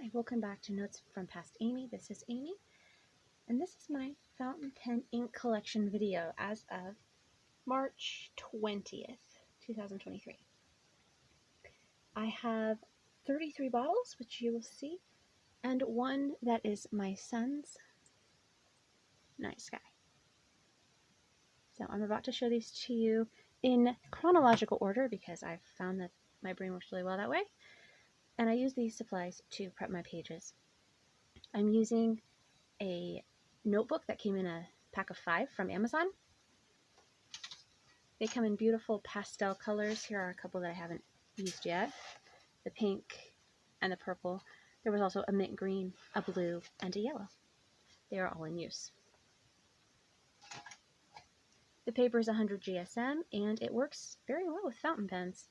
Hi, welcome back to Notes from Past Amy. This is Amy, and this is my fountain pen ink collection video as of March 20th, 2023. I have 33 bottles, which you will see, and one that is my son's Night Sky. So I'm about to show these to you in chronological order because I've found that my brain works really well that way, and I use these supplies to prep my pages. I'm using a notebook that came in a pack of 5 from Amazon. They come in beautiful pastel colors. Here are a couple that I haven't used yet. The pink and the purple. There was also a mint green, a blue, and a yellow. They are all in use. The paper is 100 GSM and it works very well with fountain pens.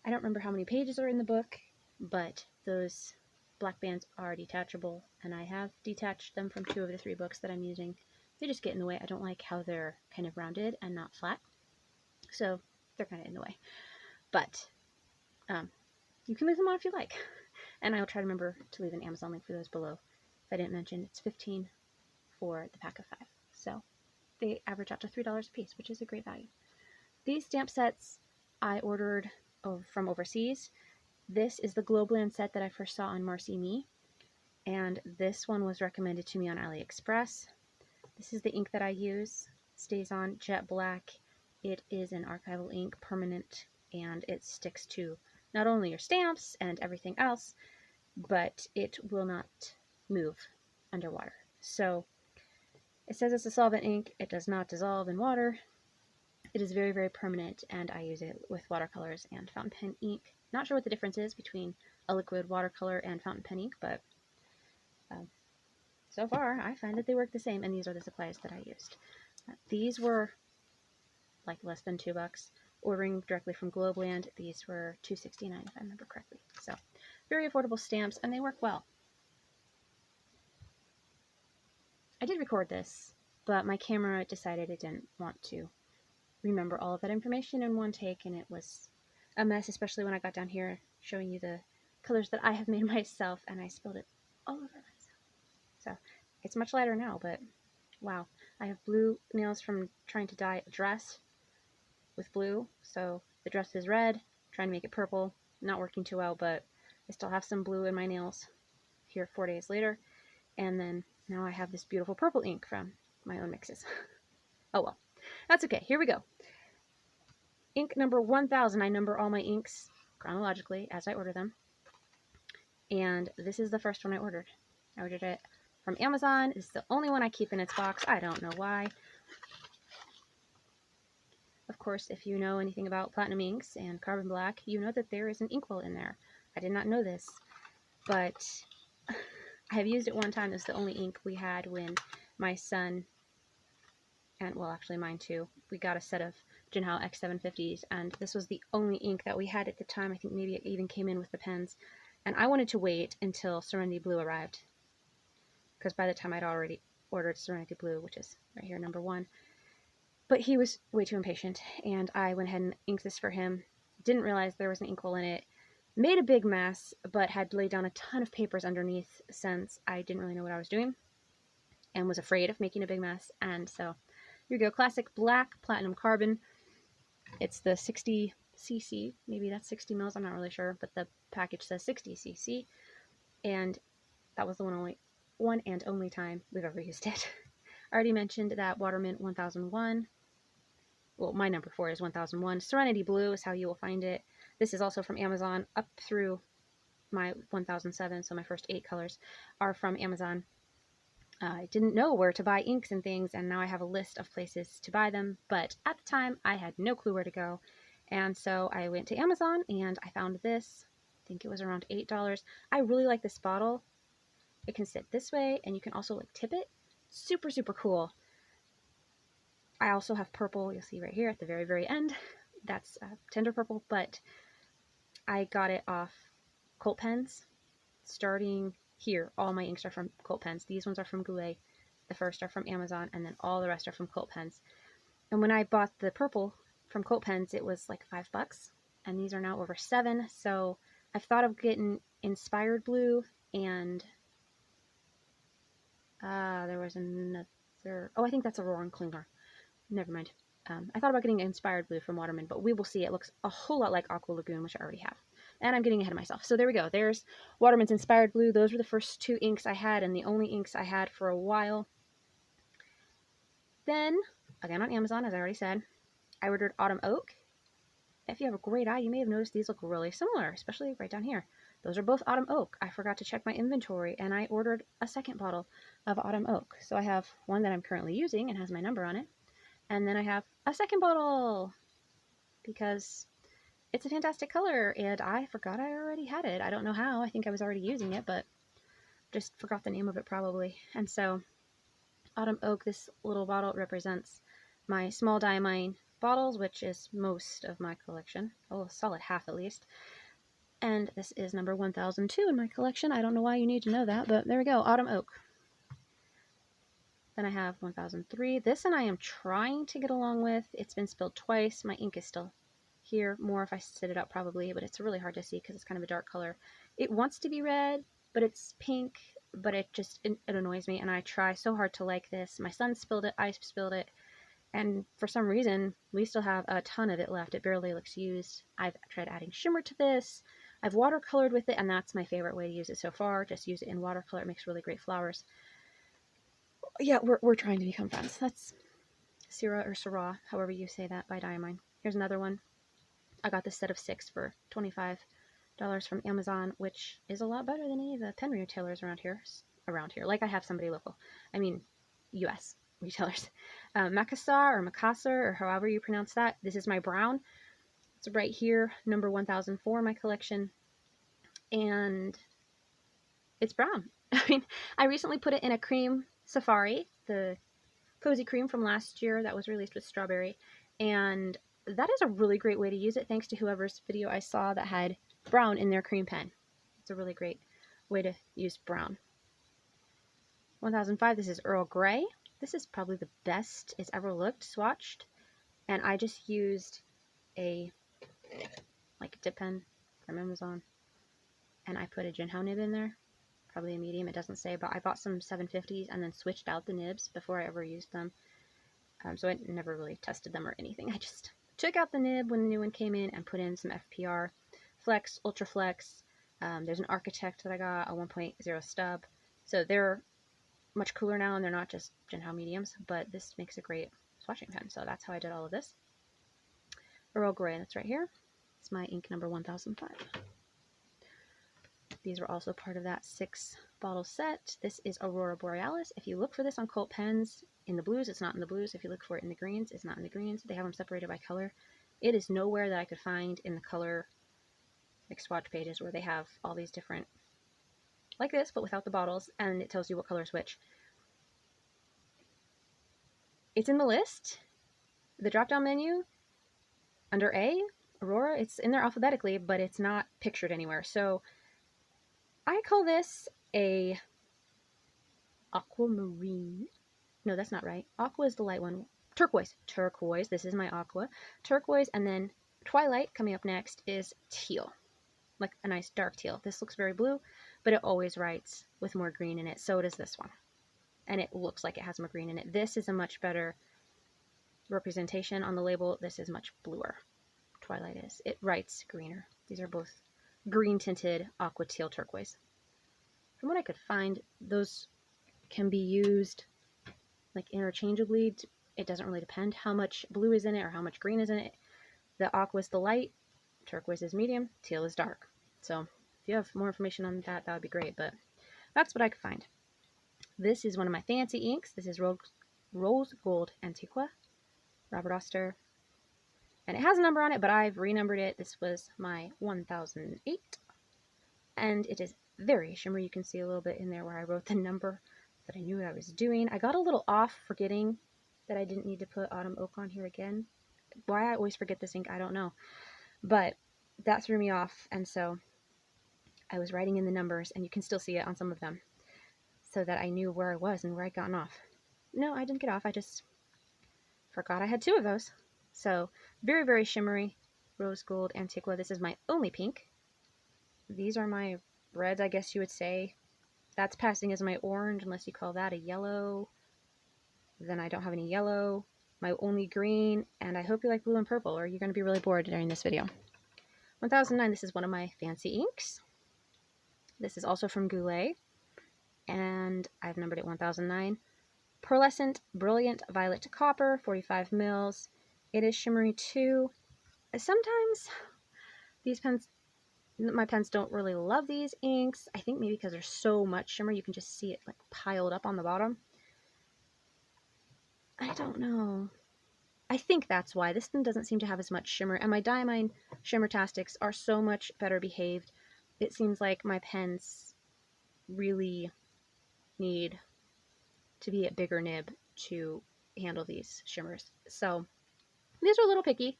I don't remember how many pages are in the book, but those black bands are detachable, and I have detached them from 2 of the 3 books that I'm using. They just get in the way. I don't like how they're kind of rounded and not flat, so they're kind of in the way. But you can leave them on if you like, and I'll try to remember to leave an Amazon link for those below. If I didn't mention, it's $15 for the pack of 5, so they average out to $3 a piece, which is a great value. These stamp sets I ordered from overseas. This is the Globeland set that I first saw on Marcy Me, and this one was recommended to me on Aliexpress. This is the ink that I use. Stays on jet black. It is an archival ink, permanent, and it sticks to not only your stamps and everything else, but it will not move underwater. So it says it's a solvent ink. It does not dissolve in water. It is very, very permanent, and I use it with watercolors and fountain pen ink. Not sure what the difference is between a liquid watercolor and fountain pen ink, but so far I find that they work the same, and these are the supplies that I used. These were like less than $2. Ordering directly from Globeland, these were $2.69 if I remember correctly. So very affordable stamps, and they work well. I did record this, but my camera decided it didn't want to remember all of that information in one take, and it was a mess, especially when I got down here showing you the colors that I have made myself, and I spilled it all over myself. So it's much lighter now, but wow. I have blue nails from trying to dye a dress with blue, so the dress is red, trying to make it purple, not working too well, but I still have some blue in my nails here 4 days later, and then now I have this beautiful purple ink from my own mixes. Oh well, that's okay. Here we go. Ink number 1000. I number all my inks chronologically as I order them, and this is the first one I ordered. I ordered it from Amazon. It's the only one I keep in its box. I don't know why. Of course, if you know anything about platinum inks and carbon black, you know that there is an inkwell in there. I did not know this, but I have used it one time. It was the only ink we had when my son, and well, actually mine too, we got a set of Jinhao X750s, and this was the only ink that we had at the time. I think maybe it even came in with the pens, and I wanted to wait until Serenity Blue arrived, because by the time I'd already ordered Serenity Blue, which is right here, number 1. But he was way too impatient, and I went ahead and inked this for him. Didn't realize there was an inkwell in it. Made a big mess, but had laid down a ton of papers underneath since I didn't really know what I was doing and was afraid of making a big mess. And so here we go. Classic black platinum carbon. It's the 60 cc. Maybe that's 60 mils. I'm not really sure, but the package says 60 cc. And that was the one and only time we've ever used it. I already mentioned that Watermint 1001. Well, my number 4 is 1001. Serenity Blue is how you will find it. This is also from Amazon up through my 1007, so my first 8 colors are from Amazon. I didn't know where to buy inks and things, and now I have a list of places to buy them, but at the time I had no clue where to go, and so I went to Amazon and I found this. I think it was around $8. I really like this bottle. It can sit this way, and you can also like tip it. Super, super cool. I also have purple, you'll see right here at the very, very end. That's tender purple, but I got it off Colt pens. Starting here, all my inks are from Colt pens. These ones are from Goulet. The first are from Amazon, and then all the rest are from Colt pens. And when I bought the purple from Colt pens, it was like $5, and these are now over $7. So I've thought of getting Inspired Blue, and there was another. Oh, I think that's Aurora and Klinger. Never mind. I thought about getting Inspired Blue from Waterman, but we will see. It looks a whole lot like Aqua Lagoon, which I already have. And I'm getting ahead of myself. So there we go. There's Waterman's Inspired Blue. Those were the first 2 inks I had, and the only inks I had for a while. Then, again on Amazon, as I already said, I ordered Autumn Oak. If you have a great eye, you may have noticed these look really similar, especially right down here. Those are both Autumn Oak. I forgot to check my inventory, and I ordered a second bottle of Autumn Oak. So I have one that I'm currently using and has my number on it. And then I have a second bottle because it's a fantastic color, and I forgot I already had it. I don't know how. I think I was already using it, but just forgot the name of it probably. And so Autumn Oak, this little bottle represents my small diamine bottles, which is most of my collection. Oh, a solid half at least. And this is number 1002 in my collection. I don't know why you need to know that, but there we go, Autumn Oak. Then I have 1003. This one I am trying to get along with. It's been spilled twice. My ink is still here. More if I sit it up probably, but it's really hard to see because it's kind of a dark color. It wants to be red, but it's pink, but it annoys me, and I try so hard to like this. My son spilled it, I spilled it, and for some reason, we still have a ton of it left. It barely looks used. I've tried adding shimmer to this. I've watercolored with it, and that's my favorite way to use it so far. Just use it in watercolor. It makes really great flowers. Yeah, we're trying to become friends. That's Syrah or Syrah, however you say that, by Diamine. Here's another one. I got this set of 6 for $25 from Amazon, which is a lot better than any of the pen retailers around here. Like I have somebody local. I mean, U.S. retailers. Makassar, or however you pronounce that. This is my brown. It's right here, number 1004 in my collection. And it's brown. I mean, I recently put it in a cream safari, the cozy cream from last year that was released with strawberry, and that is a really great way to use it, thanks to whoever's video I saw that had brown in their cream pen. It's a really great way to use brown. 1005, this is Earl Grey. This is probably the best it's ever looked swatched, and I just used a dip pen from Amazon, and I put a Jinhao nib in there. Probably a medium, it doesn't say, but I bought some 750s and then switched out the nibs before I ever used them. So I never really tested them or anything. I just took out the nib when the new one came in and put in some FPR, Flex, Ultra Flex. There's an Architect that I got, a 1.0 stub. So they're much cooler now, and they're not just Jinhao mediums, but this makes a great swatching pen. So that's how I did all of this. Earl Grey, that's right here. It's my ink number 1005. These were also part of that 6 bottle set. This is Aurora Borealis. If you look for this on Cult Pens in the blues, it's not in the blues. If you look for it in the greens, it's not in the greens. They have them separated by color. It is nowhere that I could find in the color swatch pages where they have all these different, like this, but without the bottles, and it tells you what color is which. It's in the list, the drop-down menu, under A, Aurora. It's in there alphabetically, but it's not pictured anywhere. So I call this a aquamarine. No, that's not right. Aqua is the light one. Turquoise. Turquoise. This is my aqua. Turquoise, and then Twilight coming up next is teal. Like a nice dark teal. This looks very blue, but it always writes with more green in it. So does this one. And it looks like it has more green in it. This is a much better representation on the label. This is much bluer. Twilight is. It writes greener. These are both green tinted aqua, teal, turquoise. From what I could find, those can be used like interchangeably. It doesn't really depend how much blue is in it or how much green is in it. The aqua is the light, turquoise is medium, teal is dark. So if you have more information on that, that would be great, but that's what I could find. This is one of my fancy inks. This is Rose Gold Antiqua, Robert Oster. And it has a number on it, but I've renumbered it. This was my 1008. And it is very shimmery. You can see a little bit in there where I wrote the number, but I knew what I was doing. I got a little off forgetting that I didn't need to put Autumn Oak on here again. Why I always forget this ink, I don't know. But that threw me off, and so I was writing in the numbers, and you can still see it on some of them, so that I knew where I was and where I'd gotten off. No, I didn't get off. I just forgot I had 2 of those. So very, very shimmery Rose Gold Antiqua. This is my only pink. These are my reds, I guess you would say. That's passing as my orange, unless you call that a yellow. Then I don't have any yellow. My only green, and I hope you like blue and purple, or you're going to be really bored during this video. 1009, this is one of my fancy inks. This is also from Goulet, and I've numbered it 1009. Pearlescent Brilliant Violet Copper, 45 mils. It is shimmery too. Sometimes these pens, my pens don't really love these inks. I think maybe because there's so much shimmer, you can just see it like piled up on the bottom. I don't know. I think that's why. This one doesn't seem to have as much shimmer, and my Diamine Shimmertastics are so much better behaved. It seems like my pens really need to be a bigger nib to handle these shimmers. So these are a little picky,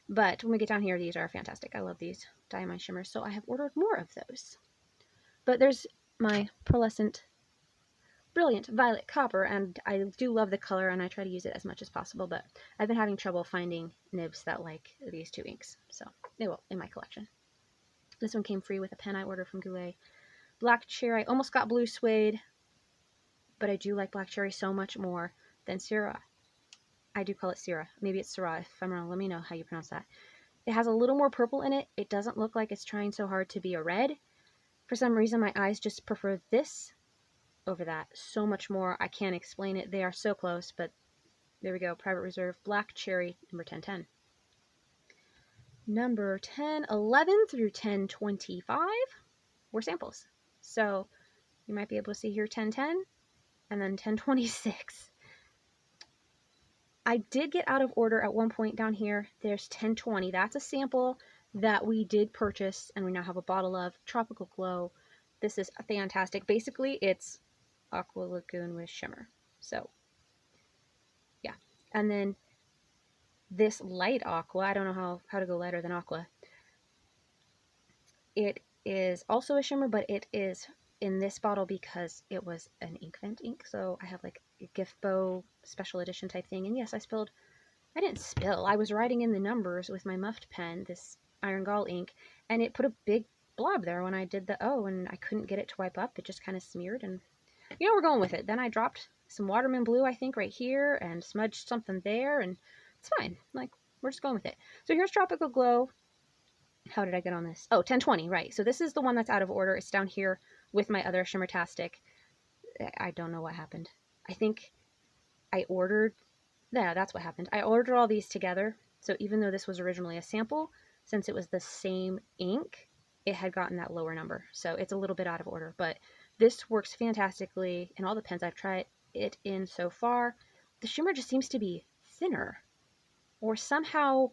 but when we get down here, these are fantastic. I love these Diamine shimmers, so I have ordered more of those. But there's my Pearlescent Brilliant Violet Copper, and I do love the color, and I try to use it as much as possible, but I've been having trouble finding nibs that like these two inks, so they will in my collection. This one came free with a pen I ordered from Goulet. Black Cherry, I almost got Blue Suede, but I do like Black Cherry so much more than Syrah. I do call it Syrah. Maybe it's Syrah. If I'm wrong, let me know how you pronounce that. It has a little more purple in it. It doesn't look like it's trying so hard to be a red. For some reason, my eyes just prefer this over that so much more. I can't explain it. They are so close, but there we go. Private Reserve Black Cherry, number 1010. Number 1011 through 1025 were samples. So you might be able to see here 1010 and then 1026. I did get out of order at one point down here. There's 1020. That's a sample that we did purchase, and we now have a bottle of Tropical Glow. This is fantastic. Basically, it's Aqua Lagoon with shimmer. So, yeah. And then this light aqua, I don't know how to go lighter than aqua. It is also a shimmer, but it is in this bottle because it was an ink vent ink. So I have like a gift bow special edition type thing. And yes, I didn't spill. I was writing in the numbers with my muffed pen, this Iron Gall ink, and it put a big blob there when I did the O, and I couldn't get it to wipe up. It just kind of smeared, and we're going with it. Then I dropped some Waterman Blue, I think, right here, and smudged something there, and it's fine. Like, we're just going with it. So here's Tropical Glow. How did I get on this? Oh, 1020, right. So this is the one that's out of order. It's down here with my other Shimmertastic. I don't know what happened. I think I ordered... Yeah, that's what happened. I ordered all these together. So even though this was originally a sample, since it was the same ink, it had gotten that lower number. So it's a little bit out of order. But this works fantastically in all the pens I've tried it in so far. The shimmer just seems to be thinner or somehow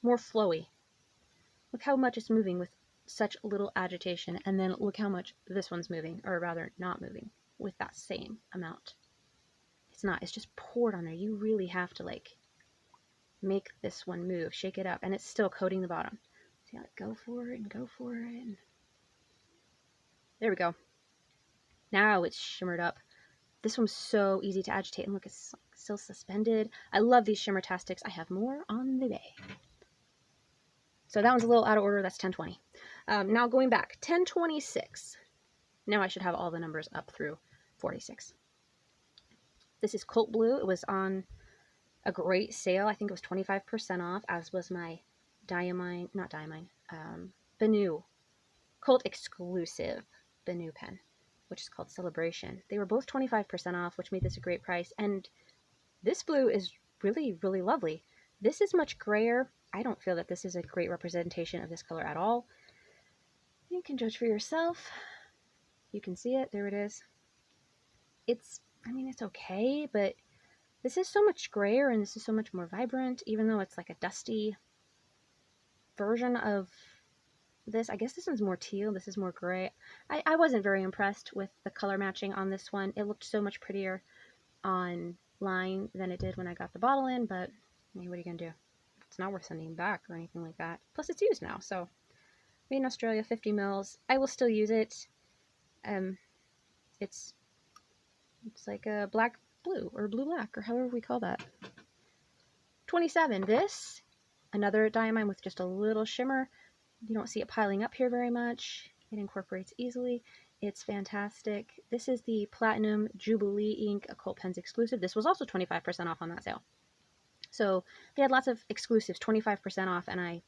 more flowy. Look how much it's moving with such little agitation, and then look how much this one's moving, or rather not moving, with that same amount. It's not, it's just poured on there. You really have to like make this one move, shake it up, and it's still coating the bottom. See, like go for it and go for it. And there we go. Now it's shimmered up. This one's so easy to agitate, and look, it's still suspended. I love these Shimmertastics. I have more on the way. So that one's a little out of order. That's 1020. Now going back, 1026. Now I should have all the numbers up through 46. This is Colt Blue. It was on a great sale. I think it was 25% off, as was my Diamine, not Diamine, Benu, Colt exclusive Benu pen, which is called Celebration. They were both 25% off, which made this a great price. And this blue is really, really lovely. This is much grayer. I don't feel that this is a great representation of this color at all. You can judge for yourself. You can see it. There it is. It's okay, but this is so much grayer and this is so much more vibrant, even though it's like a dusty version of this. I guess this one's more teal. This is more gray. I wasn't very impressed with the color matching on this one. It looked so much prettier online than it did when I got the bottle in, but I mean, what are you going to do? It's not worth sending back or anything like that. Plus, it's used now, so made in Australia, 50 mils. I will still use it. It's like a black blue or blue black or however we call that. 27. This, another Diamine with just a little shimmer. You don't see it piling up here very much. It incorporates easily. It's fantastic. This is the Platinum Jubilee ink, Occult Pens exclusive. This was also 25% off on that sale. So they had lots of exclusives, 25% off, and I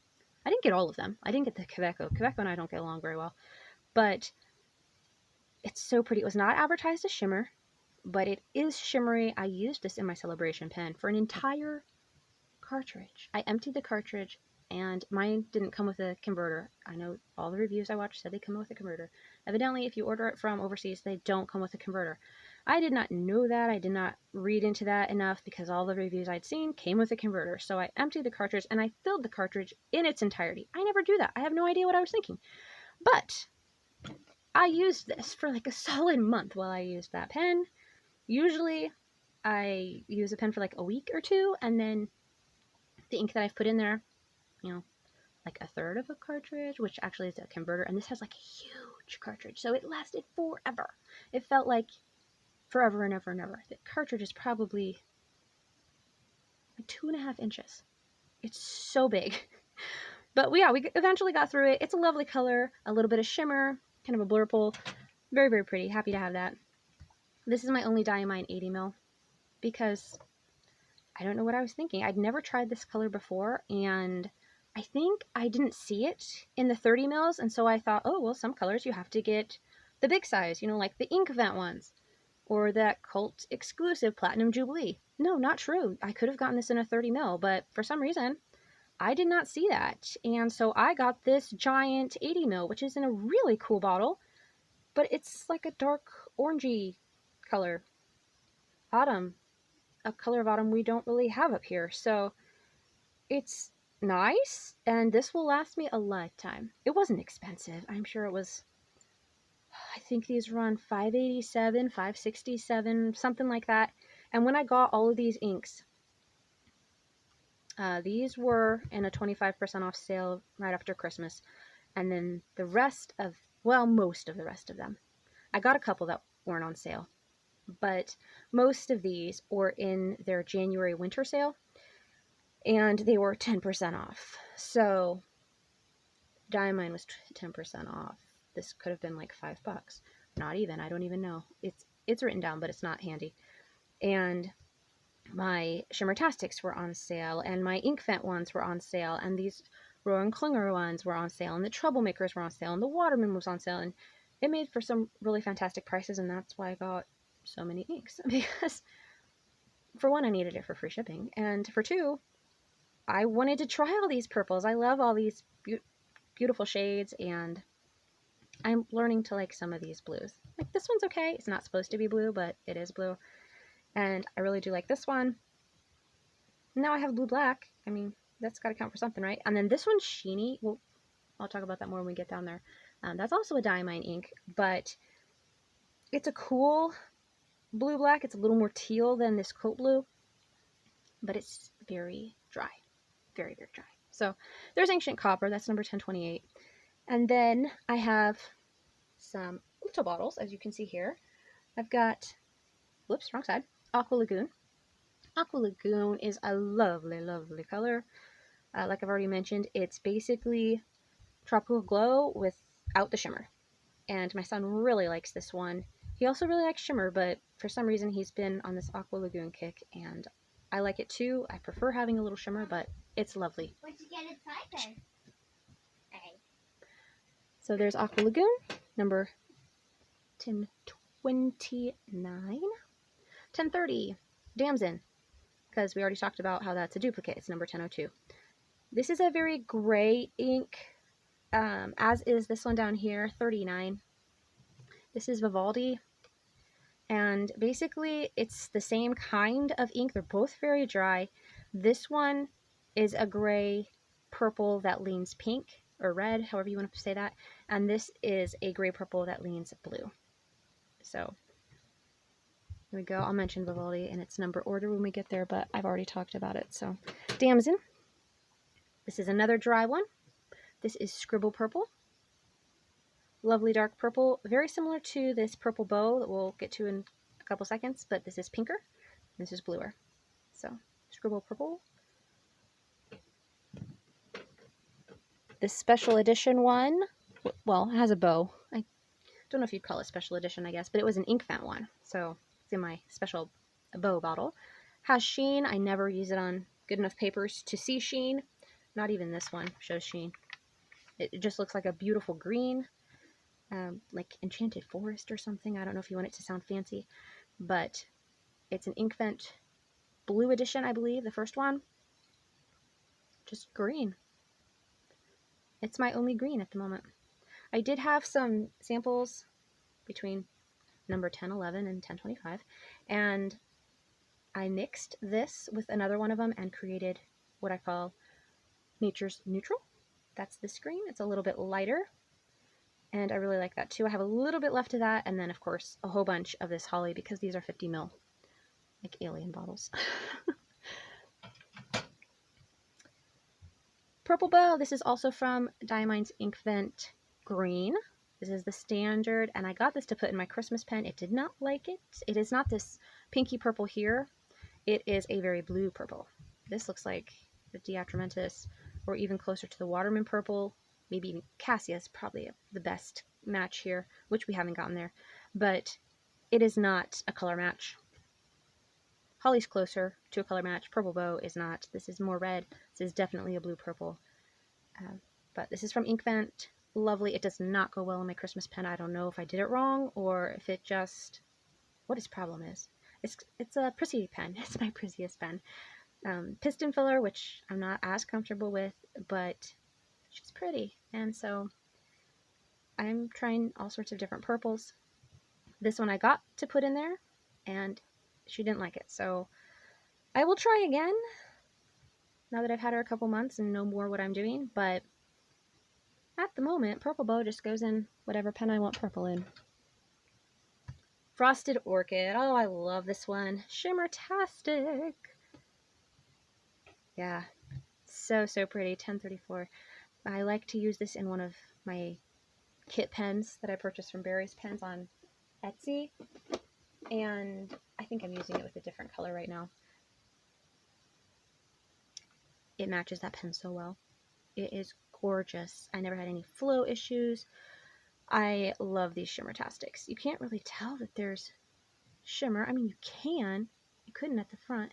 didn't get all of them. I didn't get the Quebeco. Quebeco and I don't get along very well. But it's so pretty. It was not advertised as shimmer, but it is shimmery. I used this in my celebration pen for an entire cartridge. I emptied the cartridge, and mine didn't come with a converter. I know all the reviews I watched said they come with a converter. Evidently, if you order it from overseas, they don't come with a converter. I did not know that. I did not read into that enough because all the reviews I'd seen came with a converter. So I emptied the cartridge and I filled the cartridge in its entirety. I never do that. I have no idea what I was thinking. But I used this for like a solid month while I used that pen. Usually I use a pen for like a week or two, and then the ink that I've put in there, you know, like a third of a cartridge, which actually is a converter, and this has like a huge cartridge, so it lasted forever. It felt like forever and ever and ever. The cartridge is probably like 2.5 inches. It's so big. But yeah, we eventually got through it. It's a lovely color, a little bit of shimmer, kind of a blurple. Very, very pretty. Happy to have that. This is my only Diamine 80 mil because I don't know what I was thinking. I'd never tried this color before, and I think I didn't see it in the 30 mils, and so I thought, oh, well, some colors you have to get the big size, you know, like the Ink Vent ones, or that Cult exclusive Platinum Jubilee. No, not true. I could have gotten this in a 30 mil, but for some reason, I did not see that, and so I got this giant 80 mil, which is in a really cool bottle, but it's like a dark orangey color. Autumn. A color of autumn we don't really have up here, so it's nice, and this will last me a lifetime. It wasn't expensive. I'm sure it was, I think these run $5.87, $5.67, something like that. And when I got all of these inks, these were in a 25% off sale right after Christmas, and then the rest of, well, most of the rest of them, I got a couple that weren't on sale, but most of these were in their January winter sale, and they were 10% off. So Diamine was 10% off. This could have been like $5. Not even. I don't even know. It's written down, but it's not handy. And my Shimmertastics were on sale, and my Ink Vent ones were on sale, and these Rowan Klinger ones were on sale, and the Troublemakers were on sale, and the Waterman was on sale, and it made for some really fantastic prices, and that's why I got so many inks. Because for one, I needed it for free shipping, and for two, I wanted to try all these purples. I love all these beautiful shades, and I'm learning to like some of these blues. Like this one's okay. It's not supposed to be blue, but it is blue. And I really do like this one. Now I have blue black. I mean, that's got to count for something, right? And then this one's sheeny. Well, I'll talk about that more when we get down there. That's also a Diamine ink, but it's a cool blue black. It's a little more teal than this coat blue, but it's very dry. Very, very dry. So there's Ancient Copper. That's number 1028. And then I have some little bottles, as you can see here. I've got, whoops, wrong side, Aqua Lagoon. Aqua Lagoon is a lovely, lovely color. Like I've already mentioned, it's basically Tropical Glow without the shimmer. And my son really likes this one. He also really likes shimmer, but for some reason he's been on this Aqua Lagoon kick, and I like it too. I prefer having a little shimmer, but it's lovely. What'd you get inside there? Okay. So there's Aqua Lagoon, number 1029. 1030, Damson, because we already talked about how that's a duplicate. It's number 1002. This is a very gray ink, as is this one down here, 39. This is Vivaldi, and basically it's the same kind of ink. They're both very dry. This one is a gray purple that leans pink, or red, however you want to say that, and this is a gray purple that leans blue. So here we go. I'll mention Vivaldi in its number order when we get there, but I've already talked about it. So Damson. This is another dry one. This is Scribble Purple. Lovely dark purple. Very similar to this Purple Bow that we'll get to in a couple seconds, but this is pinker. This is bluer. So Scribble Purple. This special edition one, well, it has a bow. I don't know if you'd call it special edition, I guess, but it was an ink vent one. So it's in my special bow bottle. Has sheen. I never use it on good enough papers to see sheen. Not even this one shows sheen. It just looks like a beautiful green, like Enchanted Forest or something. I don't know if you want it to sound fancy, but it's an ink vent blue edition, I believe, the first one. Just green. It's my only green at the moment. I did have some samples between number 1011 and 1025, and I mixed this with another one of them and created what I call Nature's Neutral. That's this green. It's a little bit lighter, and I really like that too. I have a little bit left of that, and then of course a whole bunch of this holly because these are 50 ml, like alien bottles. Purple Bow. This is also from Diamine's Ink Vent Green. This is the standard, and I got this to put in my Christmas pen. It did not like it. It is not this pinky purple here. It is a very blue purple. This looks like the Diatramentis, or even closer to the Waterman purple. Maybe even Cassia is probably the best match here, which we haven't gotten there. But it is not a color match. Holly's closer to a color match. Purple Bow is not. This is more red. This is definitely a blue-purple. But this is from Ink Vent. Lovely. It does not go well in my Christmas pen. I don't know if I did it wrong or if it just... what its problem is. It's a prissy pen. It's my prissiest pen. Piston filler, which I'm not as comfortable with, but she's pretty. And so I'm trying all sorts of different purples. This one I got to put in there, and she didn't like it. So I will try again now that I've had her a couple months and know more what I'm doing. But at the moment, Purple Bow just goes in whatever pen I want purple in. Frosted Orchid. Oh, I love this one. Shimmertastic. Yeah, so pretty. 1034. I like to use this in one of my kit pens that I purchased from Barry's Pens on Etsy, and I think I'm using it with a different color right now. It matches that pen so well. It is gorgeous. I never had any flow issues. I love these Shimmertastics. You can't really tell that there's shimmer. I mean, you can. You couldn't at the front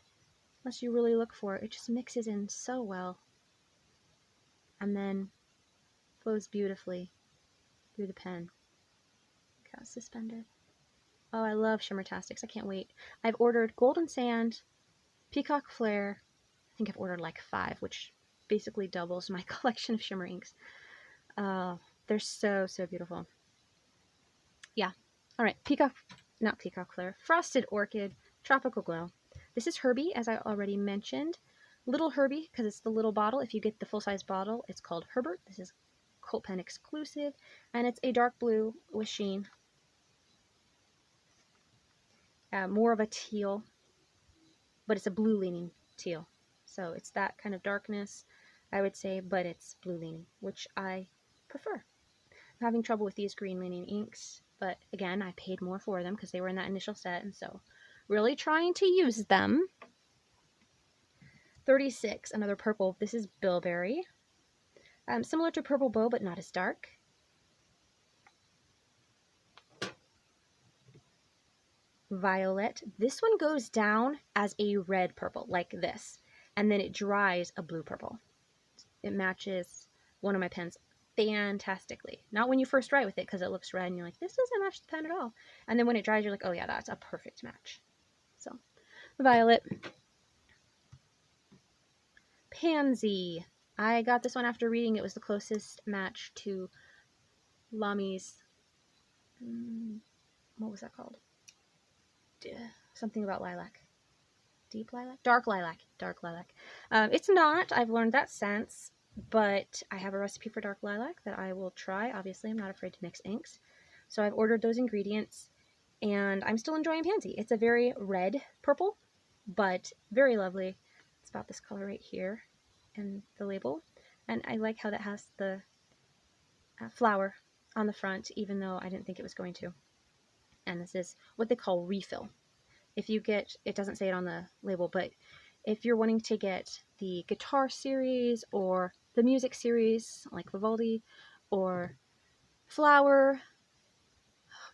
unless you really look for it. It just mixes in so well and then flows beautifully through the pen. Look how it's suspended. Oh, I love Shimmertastics. I can't wait. I've ordered Golden Sand, Peacock Flare. I think I've ordered like 5, which basically doubles my collection of shimmer inks. They're so beautiful. Yeah. All right. Not Peacock Flare. Frosted Orchid, Tropical Glow. This is Herbie, as I already mentioned. Little Herbie, because it's the little bottle. If you get the full-size bottle, it's called Herbert. This is Cult Pen exclusive, and it's a dark blue with sheen. More of a teal, but it's a blue leaning teal. So it's that kind of darkness, I would say, but it's blue leaning, which I prefer. I'm having trouble with these green leaning inks, but again, I paid more for them because they were in that initial set, and so really trying to use them. 36, another purple. This is Bilberry. Similar to Purple Bow, but not as dark. Violet. This one goes down as a red purple, like this, and then it dries a blue purple. It matches one of my pens fantastically. Not when you first write with it because it looks red and you're like, this doesn't match the pen at all. And then when it dries, you're like, oh yeah, that's a perfect match. So, Violet. Pansy. I got this one after reading it was the closest match to Lami's, what was that called? Something about lilac. Deep lilac? Dark lilac. Dark lilac. It's not. I've learned that since, but I have a recipe for dark lilac that I will try. Obviously, I'm not afraid to mix inks. So I've ordered those ingredients, and I'm still enjoying Pansy. It's a very red purple, but very lovely. It's about this color right here in the label, and I like how that has the flower on the front, even though I didn't think it was going to. And this is what they call refill. If you get, it doesn't say it on the label, but if you're wanting to get the guitar series or the music series like Vivaldi or Flower.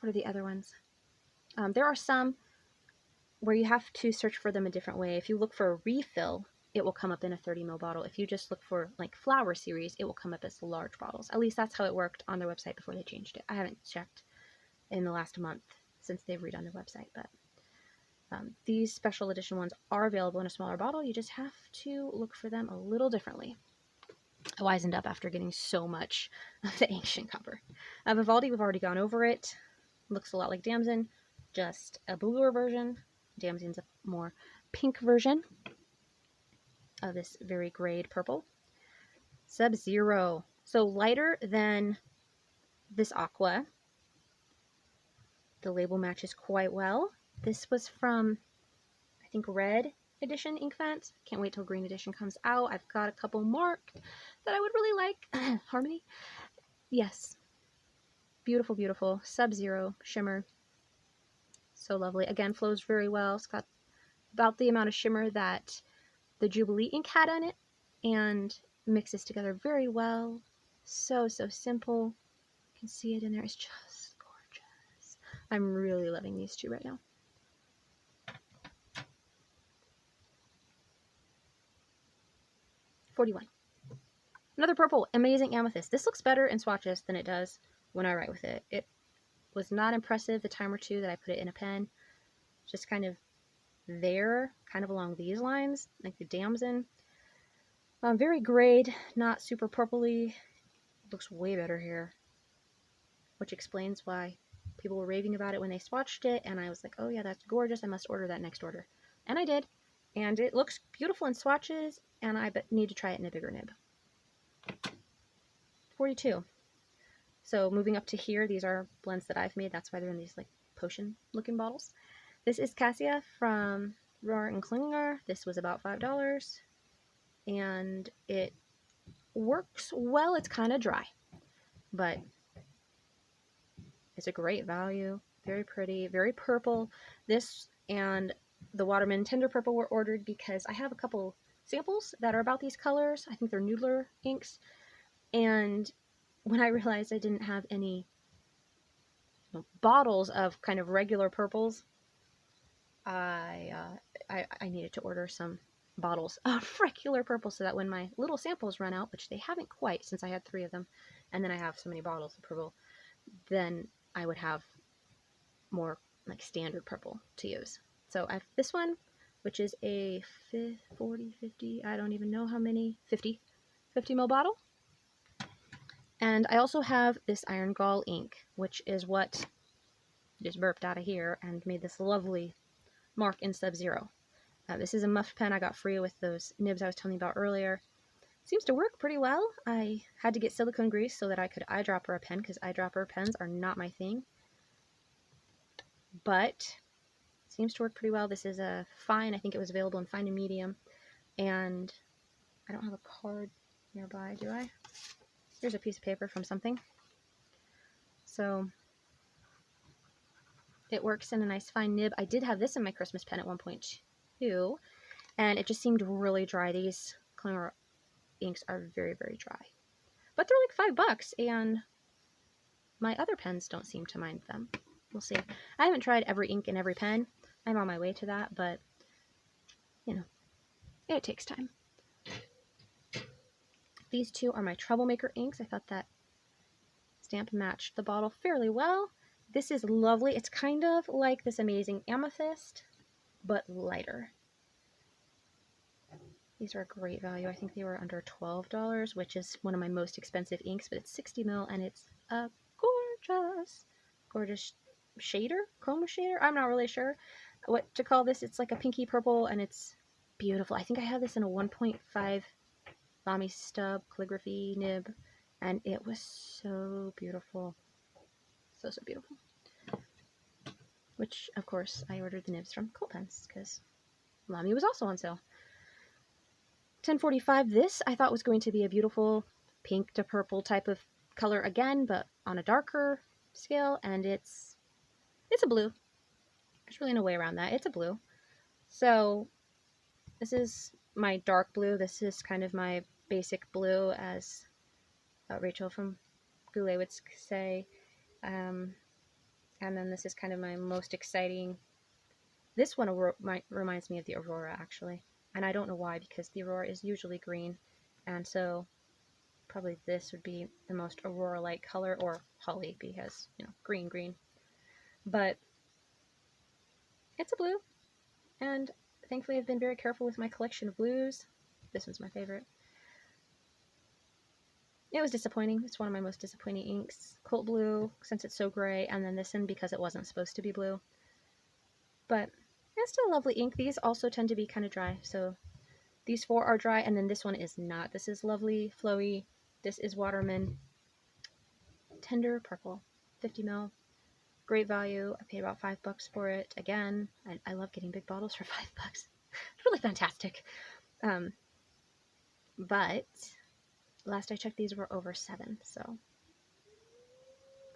What are the other ones? There are some where you have to search for them a different way. If you look for a refill, it will come up in a 30 ml bottle. If you just look for like Flower series, it will come up as large bottles. At least that's how it worked on their website before they changed it. I haven't checked in the last month since they've redone their website, but these special edition ones are available in a smaller bottle. You just have to look for them a little differently. I wisened up after getting so much of the ancient copper. Vivaldi, we've already gone over it. Looks a lot like Damson, just a bluer version. Damson's a more pink version of this very grayed purple. Sub-Zero. So lighter than this aqua. The label matches quite well. This was from, I think, Red Edition ink fence. Can't wait till Green Edition comes out. I've got a couple marked that I would really like. Harmony. Yes. Beautiful, beautiful. Sub-Zero shimmer. So lovely. Again, flows very well. It's got about the amount of shimmer that the Jubilee ink had on it and mixes together very well. So simple. You can see it in there. It's just gorgeous. I'm really loving these two right now. $41. Another purple, amazing amethyst. This looks better in swatches than it does when I write with it. It was not impressive the time or two that I put it in a pen. Just kind of there, kind of along these lines, like the Damson. Very grayed, not super purpley. Looks way better here, which explains why people were raving about it when they swatched it, and I was like, oh yeah, that's gorgeous, I must order that next order. And I did, and it looks beautiful in swatches, and I need to try it in a bigger nib. 42. So moving up to here, these are blends that I've made, that's why they're in these like potion looking bottles. This is Cassia from Rohr and Klinger. This was about $5, and it works well. It's kind of dry, but it's a great value. Very pretty, very purple. This and the Waterman Tender Purple were ordered because I have a couple samples that are about these colors. I think they're Noodler inks. And when I realized I didn't have any bottles of kind of regular purples, I needed to order some bottles of regular purple so that when my little samples run out, which they haven't quite since I had 3 of them, and then I have so many bottles of purple, then I would have more like standard purple to use. So I have this one, which is a 40, 50, I don't even know how many, 50 ml bottle. And I also have this Iron Gall ink, which is what just burped out of here and made this lovely mark in Sub-Zero. This is a muff pen I got free with those nibs I was telling you about earlier. Seems to work pretty well. I had to get silicone grease so that I could eyedropper a pen, because eyedropper pens are not my thing. But seems to work pretty well. This is a fine. I think it was available in fine and medium. And I don't have a card nearby, do I? Here's a piece of paper from something. So it works in a nice fine nib. I did have this in my Christmas pen at one point too, and it just seemed really dry. These Klinger inks are very, very dry. But they're like $5, and my other pens don't seem to mind them. We'll see. I haven't tried every ink in every pen. I'm on my way to that, but, you know, it takes time. These two are my Troublemaker inks. I thought that stamp matched the bottle fairly well. This is lovely. It's kind of like this amazing amethyst, but lighter. These are a great value. I think they were under $12, which is one of my most expensive inks, but it's 60 ml, and it's a gorgeous shader, chroma shader. I'm not really sure what to call this. It's like a pinky purple, and it's beautiful. I think I have this in a 1.5 Lamy stub calligraphy nib, and it was so beautiful. So beautiful. Which, of course, I ordered the nibs from Colt Pens, because Lamy was also on sale. 1045, this I thought was going to be a beautiful pink to purple type of color again, but on a darker scale, and it's a blue. There's really no way around that. It's a blue. So this is my dark blue. This is kind of my basic blue, as Rachel from Goulet would say. And then this is kind of my most exciting. This one reminds me of the Aurora, actually. And I don't know why, because the Aurora is usually green. And so probably this would be the most Aurora-like color, or holly, because, you know, green. But it's a blue, and thankfully I've been very careful with my collection of blues. This one's my favorite. It was disappointing. It's one of my most disappointing inks. Colt blue, since it's so gray, and then this one because it wasn't supposed to be blue. But it's still a lovely ink. These also tend to be kind of dry, so these 4 are dry, and then this one is not. This is lovely, flowy. This is Waterman. Tender purple, 50 ml. Great value. I paid about $5 for it. Again, I love getting big bottles for $5. It's really fantastic. But last I checked, these were over $7, so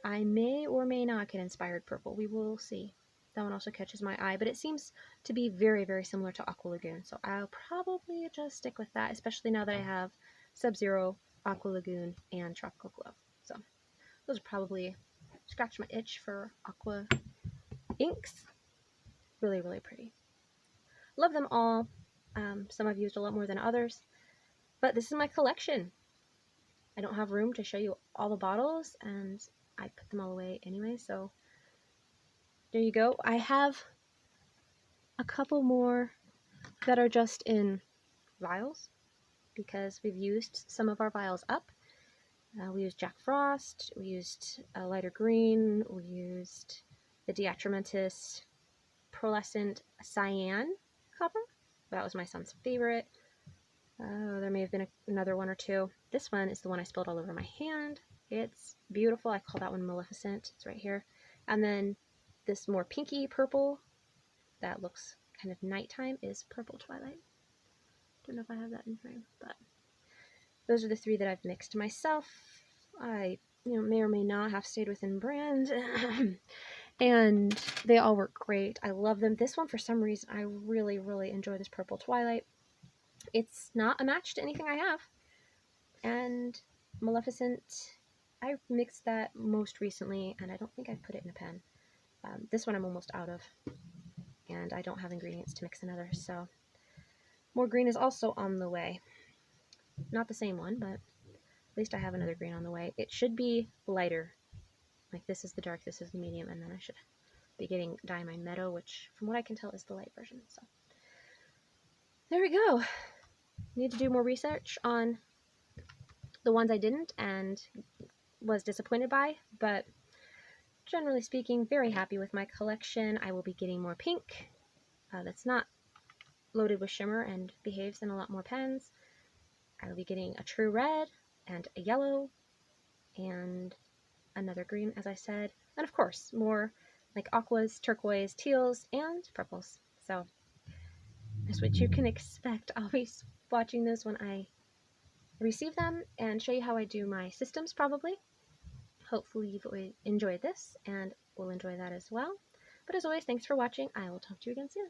I may or may not get inspired purple. We will see. That one also catches my eye, but it seems to be very, very similar to Aqua Lagoon, so I'll probably just stick with that, especially now that I have Sub-Zero, Aqua Lagoon, and Tropical Glow. So those are probably scratch my itch for aqua inks. Really, really pretty. Love them all. Some I've used a lot more than others, but this is my collection. I don't have room to show you all the bottles, and I put them all away anyway, so there you go. I have a couple more that are just in vials, because we've used some of our vials up. We used Jack Frost, we used a lighter green, we used the Diatramentis Pearlescent Cyan copper. That was my son's favorite. There may have been another one or two. This one is the one I spilled all over my hand. It's beautiful. I call that one Maleficent. It's right here. And then this more pinky purple that looks kind of nighttime is Purple Twilight. Don't know if I have that in frame, but those are the 3 that I've mixed myself. I may or may not have stayed within brand. And they all work great. I love them. This one, for some reason, I really, really enjoy this Purple Twilight. It's not a match to anything I have. And Maleficent, I mixed that most recently, and I don't think I put it in a pen. This one I'm almost out of, and I don't have ingredients to mix another, so more green is also on the way. Not the same one, but at least I have another green on the way. It should be lighter. Like, this is the dark, this is the medium, and then I should be getting Diamine Meadow, which, from what I can tell, is the light version. So there we go. Need to do more research on the ones I didn't and was disappointed by, but generally speaking, very happy with my collection. I will be getting more pink that's not loaded with shimmer and behaves in a lot more pens. I will be getting a true red and a yellow and another green, as I said, and of course more like aquas, turquoise, teals, and purples. So that's what you can expect. I'll be watching those when I receive them and show you how I do my systems, probably. Hopefully you've enjoyed this and will enjoy that as well. But as always, thanks for watching. I will talk to you again soon.